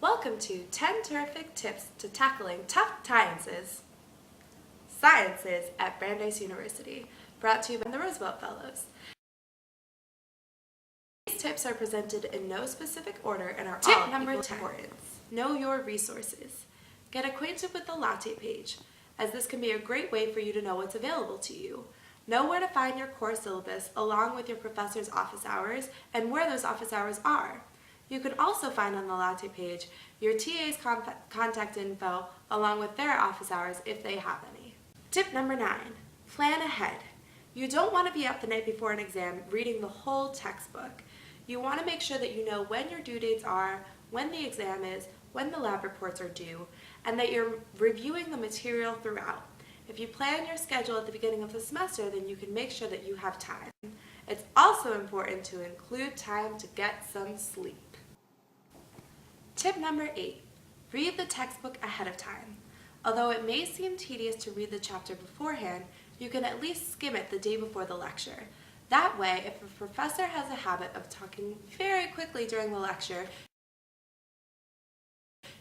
Welcome to 10 Terrific Tips to Tackling Tough Sciences at Brandeis University, brought to you by the Roosevelt Fellows. These tips are presented in no specific order and are all number 10. Importance. Know your resources. Get acquainted with the latte page, as this can be a great way for you to know what's available to you. Know where to find your course syllabus along with your professor's office hours and where those office hours are. You can also find on the latte page your TA's contact info along with their office hours if they have any. Tip number 9, plan ahead. You don't want to be up the night before an exam reading the whole textbook. You want to make sure that you know when your due dates are, when the exam is, when the lab reports are due, and that you're reviewing the material throughout. If you plan your schedule at the beginning of the semester, then you can make sure that you have time. It's also important to include time to get some sleep. Tip number 8, read the textbook ahead of time. Although it may seem tedious to read the chapter beforehand, you can at least skim it the day before the lecture. That way, if a professor has a habit of talking very quickly during the lecture,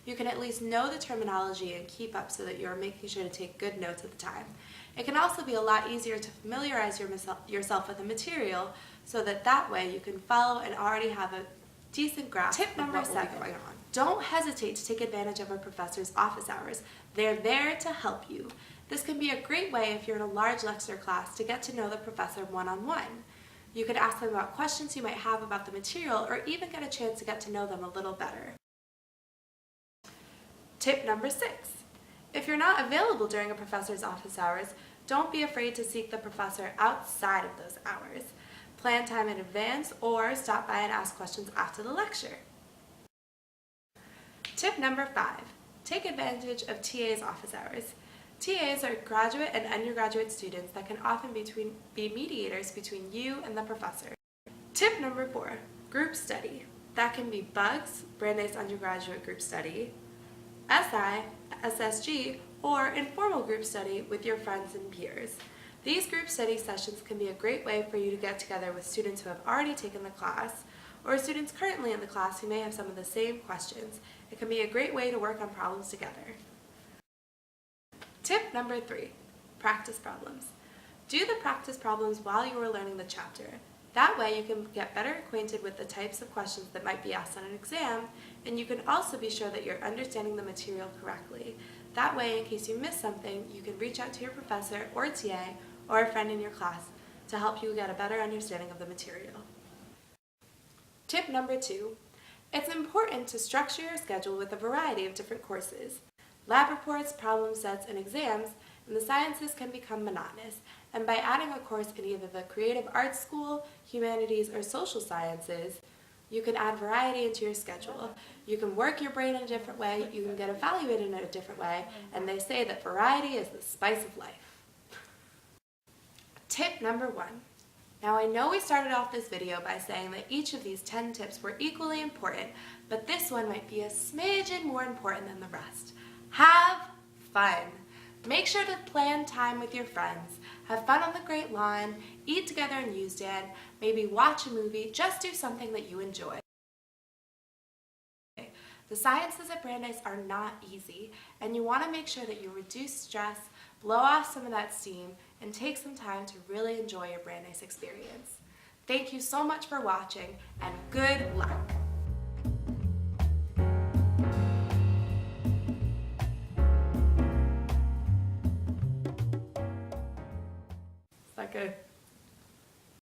you can at least know the terminology and keep up so that you're making sure to take good notes at the time. It can also be a lot easier to familiarize yourself with the material so that way you can follow and already have a decent grasp. Tip number 7, don't hesitate to take advantage of a professor's office hours. They're there to help you. This can be a great way if you're in a large lecture class to get to know the professor one-on-one. You could ask them about questions you might have about the material or even get a chance to get to know them a little better. Tip number 6, if you're not available during a professor's office hours, don't be afraid to seek the professor outside of those hours. Plan time in advance or stop by and ask questions after the lecture. Tip number 5, take advantage of TA's office hours. TAs are graduate and undergraduate students that can often be mediators between you and the professor. Tip number 4, group study. That can be BUGS, Brandeis Undergraduate Group Study, SI, SSG, or informal group study with your friends and peers. These group study sessions can be a great way for you to get together with students who have already taken the class, or students currently in the class who may have some of the same questions. It can be a great way to work on problems together. Tip number 3, practice problems. Do the practice problems while you are learning the chapter. That way you can get better acquainted with the types of questions that might be asked on an exam, and you can also be sure that you're understanding the material correctly. That way, in case you miss something, you can reach out to your professor or TA or a friend in your class to help you get a better understanding of the material. Tip number 2, it's important to structure your schedule with a variety of different courses. Lab reports, problem sets, and exams in the sciences can become monotonous, and by adding a course in either the creative arts school, humanities, or social sciences, you can add variety into your schedule. You can work your brain in a different way, you can get evaluated in a different way, and they say that variety is the spice of life. Tip number 1. Now I know we started off this video by saying that each of these 10 tips were equally important, but this one might be a smidgen more important than the rest. Have fun. Make sure to plan time with your friends. Have fun on the great lawn, eat together in U-Stand, maybe watch a movie, just do something that you enjoy. The sciences at Brandeis are not easy, and you want to make sure that you reduce stress, blow off some of that steam, and take some time to really enjoy your Brandeis experience. Thank you so much for watching, and good luck! Is that good?